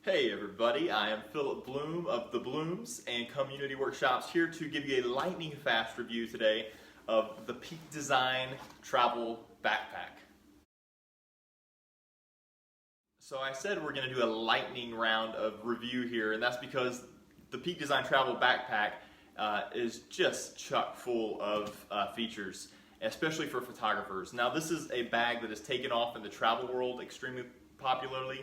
Hey everybody, I am Philip Bloom of the Blumes and Community Workshops here to give you a lightning fast review today of the Peak Design Travel Backpack. So I said we're going to do a lightning round of review here, and that's because the Peak Design Travel Backpack is just chock full of features, especially for photographers. Now this is a bag that is taken off in the travel world extremely popularly.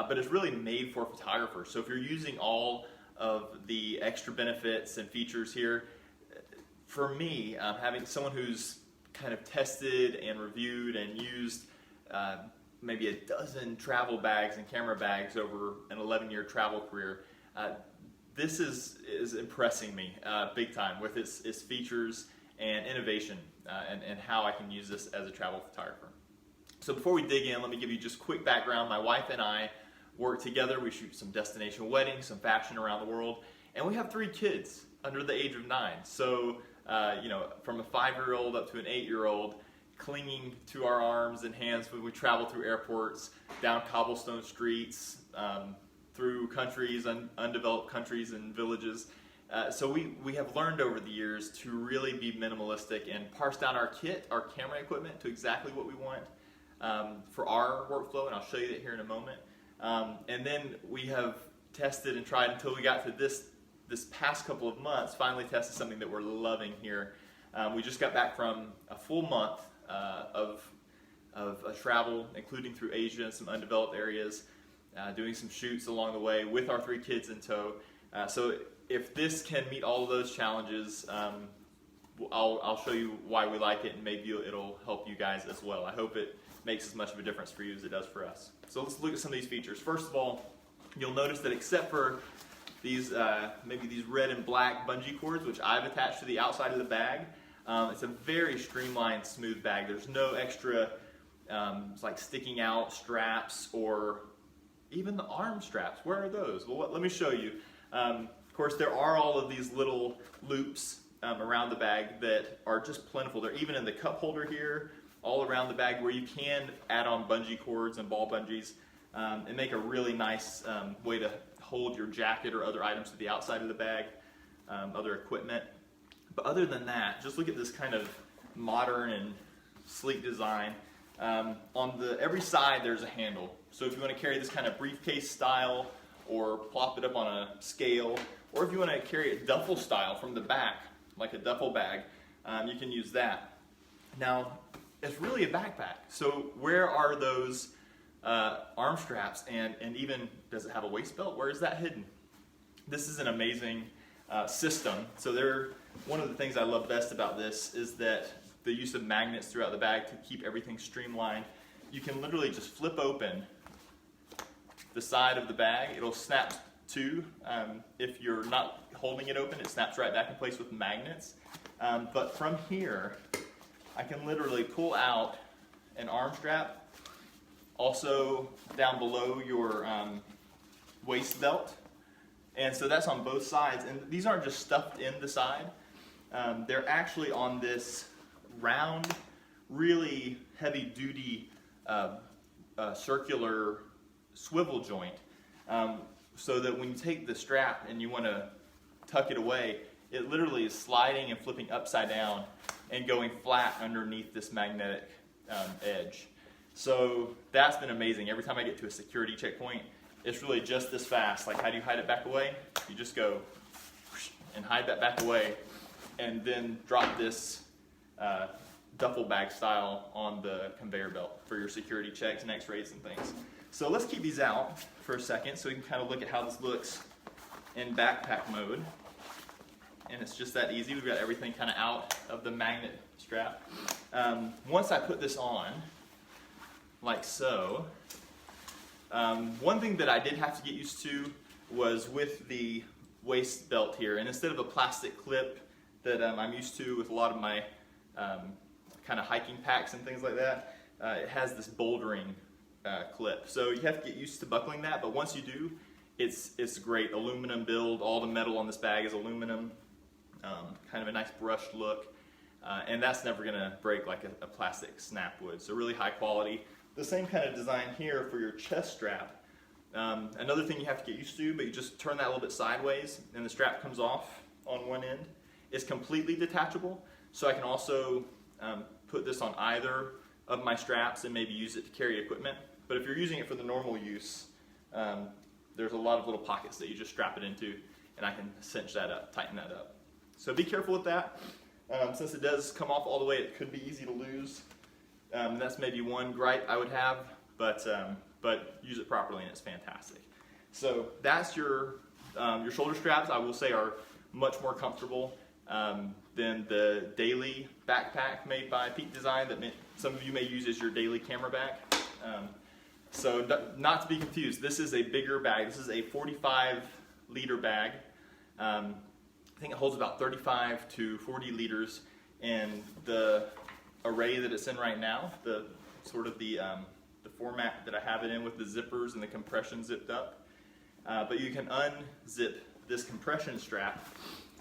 But it's really made for photographers. So if you're using all of the extra benefits and features here, for me, having someone who's kind of tested and reviewed and used maybe a dozen travel bags and camera bags over an 11-year travel career, this is impressing me big time with its features and innovation and how I can use this as a travel photographer. So before we dig in, let me give you just quick background. My wife and I work together. We shoot some destination weddings, some fashion around the world, and we have 3 kids under the age of 9. So, from a 5-year-old up to an 8-year-old, clinging to our arms and hands when we travel through airports, down cobblestone streets, through countries, undeveloped countries and villages. So we have learned over the years to really be minimalistic and parse down our kit, our camera equipment, to exactly what we want for our workflow, and I'll show you that here in a moment. And then we have tested and tried until we got to this past couple of months, finally tested something that we're loving here. We just got back from a full month of travel, including through Asia and some undeveloped areas, doing some shoots along the way with our 3 kids in tow. So if this can meet all of those challenges, I'll show you why we like it, and maybe it'll help you guys as well. I hope it makes as much of a difference for you as it does for us. So let's look at some of these features. First of all, you'll notice that except for these maybe these red and black bungee cords, which I've attached to the outside of the bag, it's a very streamlined, smooth bag. There's no extra like sticking out straps or even the arm straps. Where are those? Well, let me show you. Of course, there are all of these little loops around the bag that are just plentiful. They're even in the cup holder here, all around the bag, where you can add on bungee cords and ball bungees and make a really nice way to hold your jacket or other items to the outside of the bag, other equipment. But other than that, just look at this kind of modern and sleek design. On every side there's a handle. So if you want to carry this kind of briefcase style or plop it up on a scale, or if you want to carry it duffel style from the back, like a duffel bag, you can use that. Now, it's really a backpack. So where are those arm straps, and even does it have a waist belt? Where is that hidden? This is an amazing system. So one of the things I love best about this is that the use of magnets throughout the bag to keep everything streamlined. You can literally just flip open the side of the bag. It'll snap to. If you're not holding it open, it snaps right back in place with magnets. But from here, I can literally pull out an arm strap, also down below your waist belt. And so that's on both sides. And these aren't just stuffed in the side. They're actually on this round, really heavy-duty circular swivel joint. So that when you take the strap and you want to tuck it away, it literally is sliding and flipping upside down and going flat underneath this magnetic edge. So that's been amazing. Every time I get to a security checkpoint, it's really just this fast. Like, how do you hide it back away? You just go and hide that back away, and then drop this duffel bag style on the conveyor belt for your security checks and x-rays and things. So let's keep these out for a second so we can kind of look at how this looks in backpack mode. And it's just that easy. We've got everything kind of out of the magnet strap. Once I put this on, like so, one thing that I did have to get used to was with the waist belt here. And instead of a plastic clip that I'm used to with a lot of my kind of hiking packs and things like that, it has this bouldering clip. So you have to get used to buckling that, but once you do, it's great. Aluminum build. All the metal on this bag is aluminum. Kind of a nice brushed look, and that's never going to break like a plastic snap would. So really high quality. The same kind of design here for your chest strap. Another thing you have to get used to, but you just turn that a little bit sideways and the strap comes off on one end. It's completely detachable, so I can also put this on either of my straps and maybe use it to carry equipment. But if you're using it for the normal use, there's a lot of little pockets that you just strap it into, and I can cinch that up, tighten that up. So be careful with that. Since it does come off all the way, it could be easy to lose. That's maybe one gripe I would have, but use it properly and it's fantastic. So that's your shoulder straps. I will say are much more comfortable than the daily backpack made by Peak Design that some of you may use as your daily camera bag. So not to be confused, this is a bigger bag. This is a 45-liter bag. I think it holds about 35 to 40 liters, and the array that it's in right now, the format that I have it in with the zippers and the compression zipped up. But you can unzip this compression strap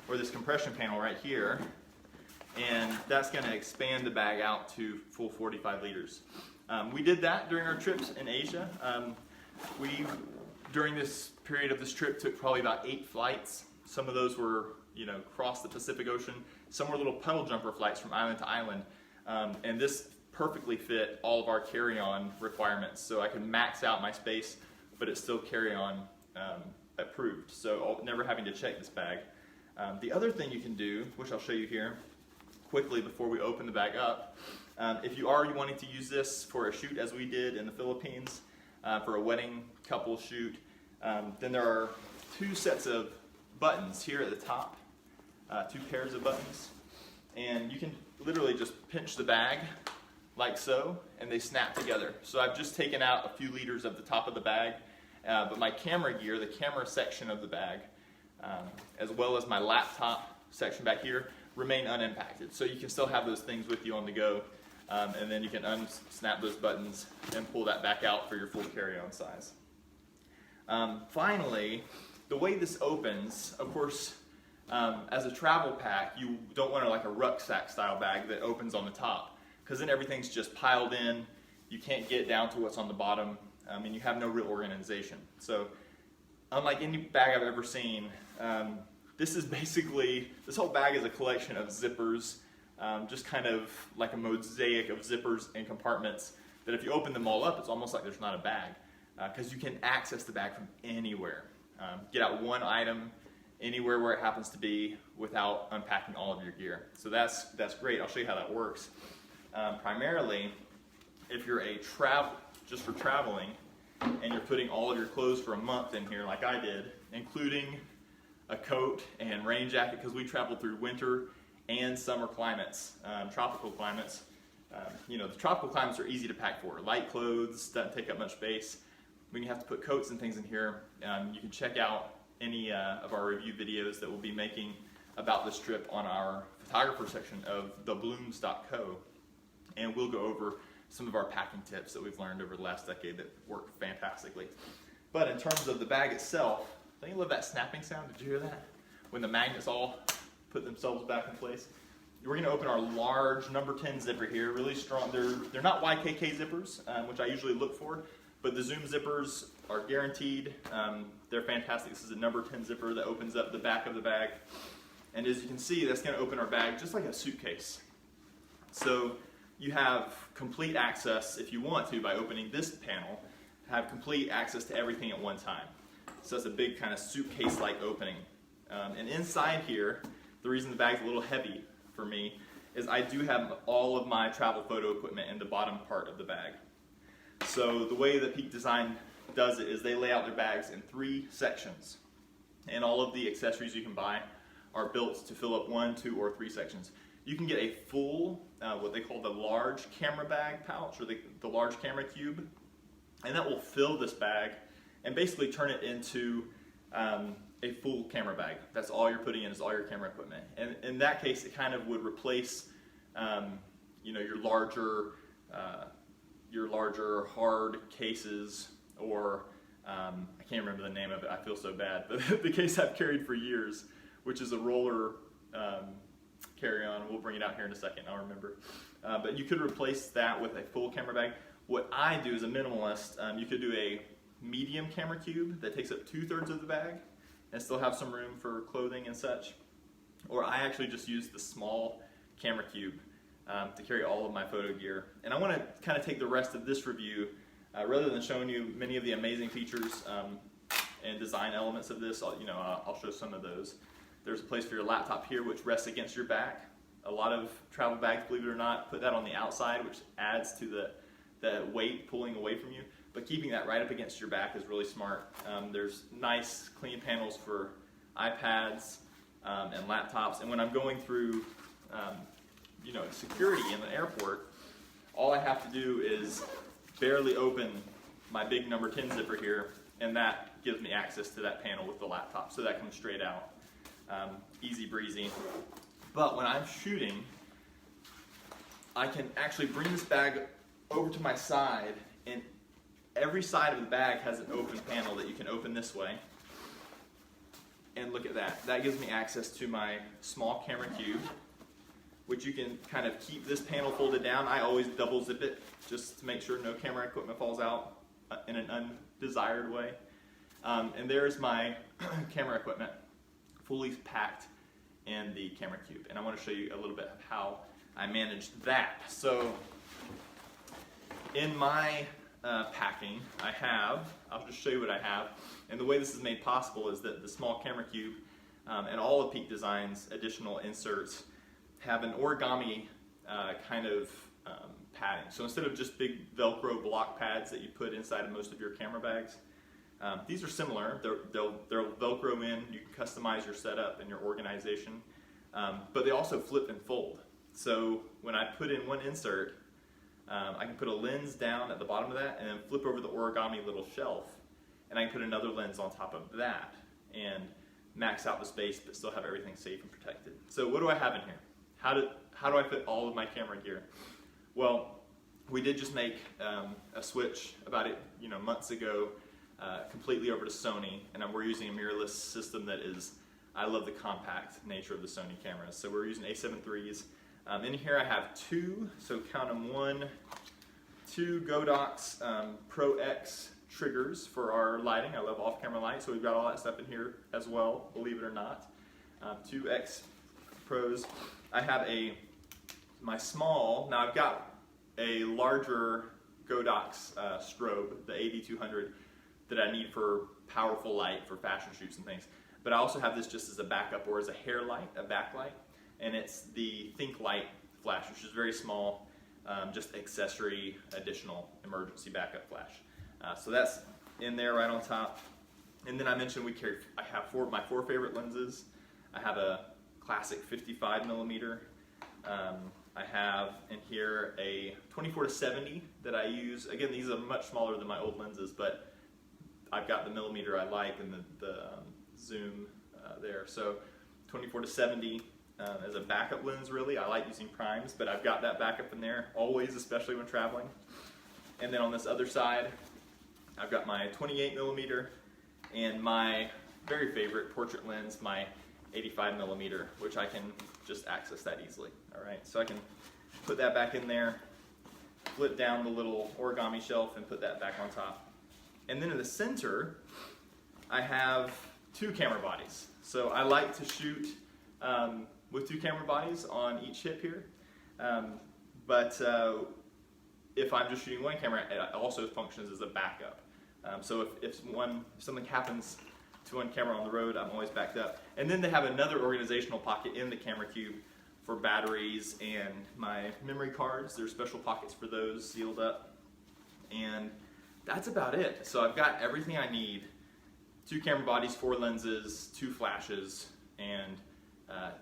or this compression panel right here, and that's going to expand the bag out to full 45 liters. We did that during our trips in Asia. We, during this period of this trip, took probably about 8 flights. Some of those were, across the Pacific Ocean. Some were little puddle jumper flights from island to island. And this perfectly fit all of our carry-on requirements. So I can max out my space, but it's still carry-on approved. So never having to check this bag. The other thing you can do, which I'll show you here quickly before we open the bag up, if you are wanting to use this for a shoot as we did in the Philippines, for a wedding couple shoot, then there are 2 sets of buttons here at the top, 2 pairs of buttons, and you can literally just pinch the bag like so, and they snap together. So I've just taken out a few liters of the top of the bag, but my camera gear, the camera section of the bag, as well as my laptop section back here, remain unimpacted. So you can still have those things with you on the go, and then you can unsnap those buttons and pull that back out for your full carry-on size. Finally, the way this opens, of course, as a travel pack, you don't want like a rucksack style bag that opens on the top, because then everything's just piled in. You can't get down to what's on the bottom, and you have no real organization. So unlike any bag I've ever seen, this whole bag is a collection of zippers, just kind of like a mosaic of zippers and compartments that if you open them all up, it's almost like there's not a bag, because you can access the bag from anywhere. Get out one item anywhere where it happens to be without unpacking all of your gear. So that's great. I'll show you how that works. Primarily, if you're just for traveling, and you're putting all of your clothes for a month in here like I did, including a coat and rain jacket, because we traveled through winter and summer climates, tropical climates. The tropical climates are easy to pack for. Light clothes, doesn't take up much space. When you have to put coats and things in here, you can check out any of our review videos that we'll be making about this trip on our photographer section of theblumes.co, and we'll go over some of our packing tips that we've learned over the last decade that work fantastically. But in terms of the bag itself, don't you love that snapping sound? Did you hear that? When the magnets all put themselves back in place. We're going to open our large number 10 zipper here, really strong. They're not YKK zippers, which I usually look for, but the Zoom zippers are guaranteed. They're fantastic. This is a number 10 zipper that opens up the back of the bag. And as you can see, that's going to open our bag just like a suitcase. So you have complete access, if you want to, by opening this panel, have complete access to everything at one time. So it's a big kind of suitcase-like opening. And inside here, the reason the bag's a little heavy for me is I do have all of my travel photo equipment in the bottom part of the bag. So the way that Peak Design does it is they lay out their bags in 3 sections. And all of the accessories you can buy are built to fill up 1, 2, or 3 sections. You can get a full, what they call the large camera bag pouch, or the large camera cube, and that will fill this bag and basically turn it into a full camera bag. That's all you're putting in is all your camera equipment. And in that case, it kind of would replace, your larger hard cases, or I can't remember the name of it. I feel so bad, but the case I've carried for years, which is a roller carry-on. We'll bring it out here in a second. I'll remember. But you could replace that with a full camera bag. What I do as a minimalist, you could do a medium camera cube that takes up 2/3 of the bag and still have some room for clothing and such. Or I actually just use the small camera cube to carry all of my photo gear. And I want to kind of take the rest of this review, rather than showing you many of the amazing features and design elements of this, I'll show some of those. There's a place for your laptop here which rests against your back. A lot of travel bags, believe it or not, put that on the outside, which adds to the weight pulling away from you. But keeping that right up against your back is really smart. There's nice clean panels for iPads and laptops. And when I'm going through security in the airport, all I have to do is barely open my big number 10 zipper here, and that gives me access to that panel with the laptop. So that comes straight out. Easy breezy. But when I'm shooting, I can actually bring this bag over to my side, and every side of the bag has an open panel that you can open this way. And look at that. That gives me access to my small camera cube, which you can kind of keep this panel folded down. I always double zip it just to make sure no camera equipment falls out in an undesired way. And there's my camera equipment fully packed in the camera cube. And I want to show you a little bit of how I managed that. So in my packing, I'll just show you what I have. And the way this is made possible is that the small camera cube and all of Peak Design's additional inserts have an origami kind of padding. So instead of just big Velcro block pads that you put inside of most of your camera bags, these are similar. They'll Velcro in. You can customize your setup and your organization, but they also flip and fold. So when I put in one insert, I can put a lens down at the bottom of that and then flip over the origami little shelf, and I can put another lens on top of that and max out the space but still have everything safe and protected. So what do I have in here? How do I fit all of my camera gear? Well, we did just make a switch about months ago completely over to Sony, and we're using a mirrorless system that is, I love the compact nature of the Sony cameras. So we're using A7 IIIs. In here I have two, so count them, 2 Godox Pro X triggers for our lighting. I love off-camera light, so we've got all that stuff in here as well, believe it or not. 2 X Pros. I have my small, now I've got a larger Godox strobe, the AD200, that I need for powerful light for fashion shoots and things. But I also have this just as a backup or as a hair light, a backlight, and it's the Think Light flash, which is very small, just accessory, additional emergency backup flash. So that's in there right on top. And then I mentioned I have my 4 favorite lenses. I have a classic 55mm. I have in here a 24-70 that I use. Again, these are much smaller than my old lenses, but I've got the millimeter I like and the zoom there. So 24-70 as a backup lens, really. I like using primes, but I've got that backup in there always, especially when traveling. And then on this other side, I've got my 28mm and my very favorite portrait lens, my 85mm, which I can just access that easily. All right, so I can put that back in there, flip down the little origami shelf and put that back on top. And then in the center, I have 2 camera bodies. So I like to shoot with 2 camera bodies on each hip here. But if I'm just shooting one camera, it also functions as a backup. So if something happens to one camera on the road, I'm always backed up. And then they have another organizational pocket in the camera cube for batteries and my memory cards. There's special pockets for those sealed up. And that's about it. So I've got everything I need. 2 camera bodies, 4 lenses, 2 flashes, and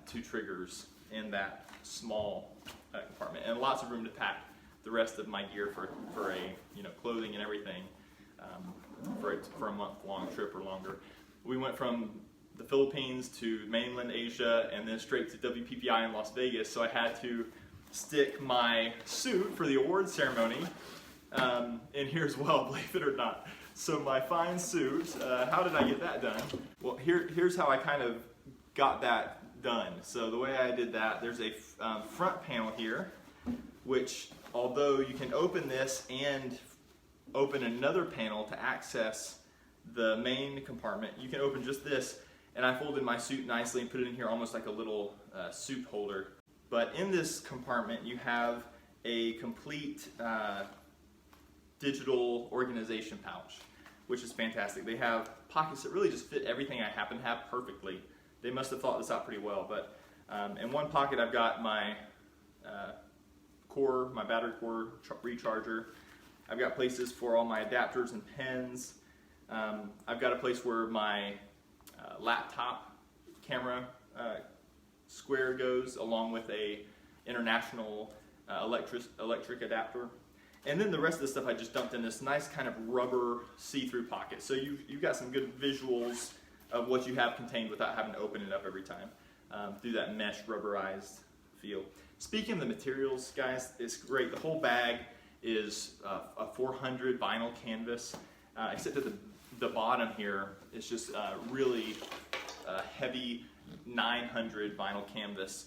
2 triggers in that small compartment. And lots of room to pack the rest of my gear for a clothing and everything for a month-long trip or longer. We went from the Philippines to mainland Asia and then straight to WPPI in Las Vegas, so I had to stick my suit for the awards ceremony in here as well, believe it or not. So my fine suit, how did I get that done? Well, here's how I kind of got that done. So the way I did that, there's a front panel here, which although you can open this and open another panel to access the main compartment. You can open just this, and I folded my suit nicely and put it in here almost like a little soup holder. But in this compartment, you have a complete digital organization pouch, which is fantastic. They have pockets that really just fit everything I happen to have perfectly. They must have thought this out pretty well. But in one pocket, I've got my my battery core recharger. I've got places for all my adapters and pens. I've got a place where my laptop camera square goes, along with a international electric adapter. And then the rest of the stuff I just dumped in this nice kind of rubber see-through pocket. So you've got some good visuals of what you have contained without having to open it up every time through that mesh rubberized feel. Speaking of the materials, guys, it's great. The whole bag is a 400 vinyl canvas, except at the bottom here, it's just really heavy 900 vinyl canvas.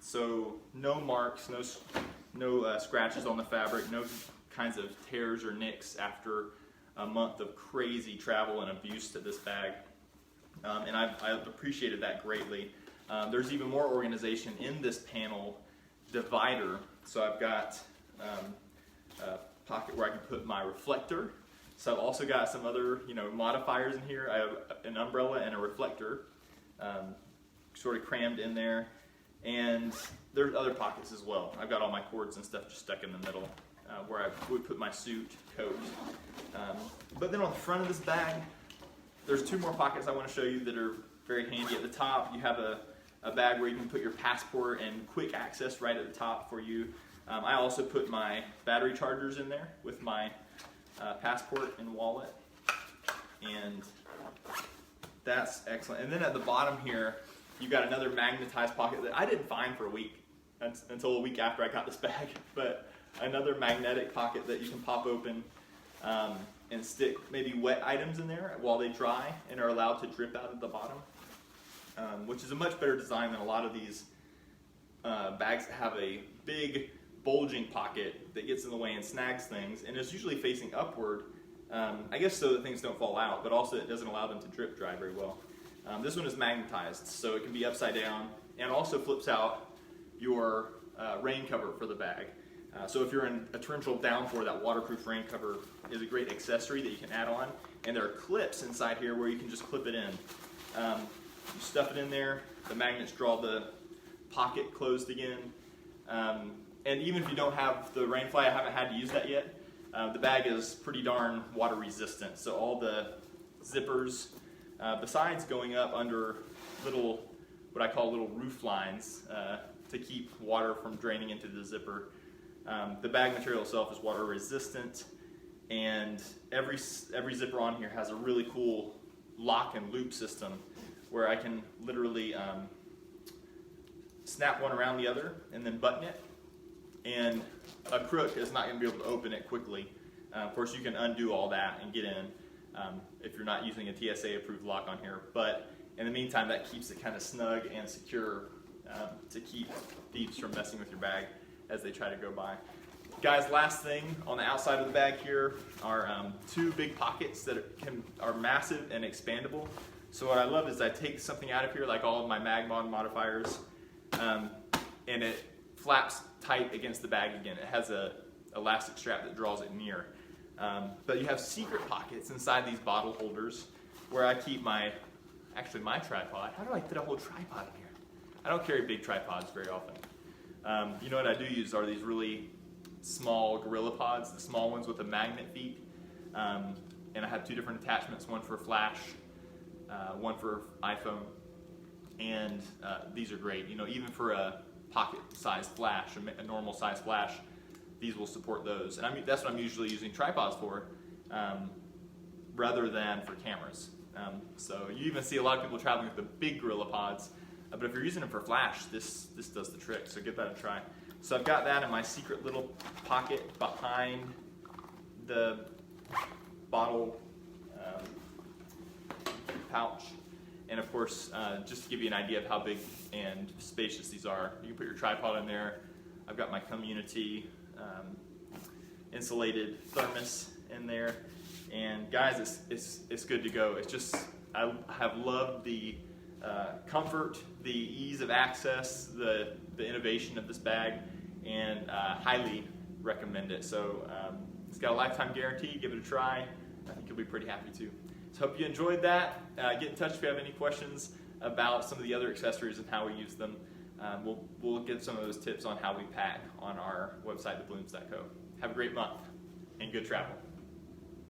So no marks, no scratches on the fabric, no kinds of tears or nicks after a month of crazy travel and abuse to this bag. And I've appreciated that greatly. There's even more organization in this panel divider. So I've got a pocket where I can put my reflector. So I've also got some other modifiers in here. I have an umbrella and a reflector sort of crammed in there. And there's other pockets as well. I've got all my cords and stuff just stuck in the middle where I would put my suit, coat. But then on the front of this bag, there's two more pockets I want to show you that are very handy. At the top, you have a bag where you can put your passport and quick access right at the top for you. I also put my battery chargers in there with my passport and wallet. And that's excellent. And then at the bottom here, you've got another magnetized pocket that I didn't find for a week until a week after I got this bag. But another magnetic pocket that you can pop open and stick maybe wet items in there while they dry and are allowed to drip out at the bottom, which is a much better design than a lot of these bags that have a big bulging pocket that gets in the way and snags things, and it's usually facing upward, I guess so that things don't fall out, but also it doesn't allow them to drip dry very well. This one is magnetized, so it can be upside down, and also flips out your rain cover for the bag. So if you're in a torrential downpour, that waterproof rain cover is a great accessory that you can add on. And there are clips inside here where you can just clip it in. You stuff it in there, the magnets draw the pocket closed again. And even if you don't have the rainfly, I haven't had to use that yet, the bag is pretty darn water resistant. So all the zippers, besides going up under what I call little roof lines to keep water from draining into the zipper, the bag material itself is water resistant, and every zipper on here has a really cool lock and loop system where I can literally snap one around the other and then button it, and a crook is not going to be able to open it quickly. Of course, you can undo all that and get in if you're not using a TSA approved lock on here, but in the meantime that keeps it kind of snug and secure to keep thieves from messing with your bag as they try to go by. Guys, last thing, on the outside of the bag here are two big pockets that are massive and expandable. So what I love is I take something out of here, like all of my MagMod modifiers, and it flaps tight against the bag again. It has a elastic strap that draws it near. But you have secret pockets inside these bottle holders where I keep my tripod. How do I fit a whole tripod in here? I don't carry big tripods very often. You know what I do use are these really small Gorilla Pods, the small ones with the magnet feet. And I have two different attachments, one for flash, one for iPhone. And these are great. Even for a pocket-sized flash, a normal-sized flash, these will support those. And that's what I'm usually using tripods for, rather than for cameras. So you even see a lot of people traveling with the big Gorilla Pods. But if you're using them for flash, this does the trick, so give that a try. So I've got that in my secret little pocket behind the bottle pouch. And of course, just to give you an idea of how big and spacious these are, you can put your tripod in there. I've got my community insulated thermos in there. And guys, it's good to go. It's just, I have loved the comfort, the ease of access, the innovation of this bag, and highly recommend it. So it's got a lifetime guarantee. Give it a try. I think you'll be pretty happy too. So hope you enjoyed that. Get in touch if you have any questions about some of the other accessories and how we use them. We'll get some of those tips on how we pack on our website, theblumes.co. Have a great month and good travel.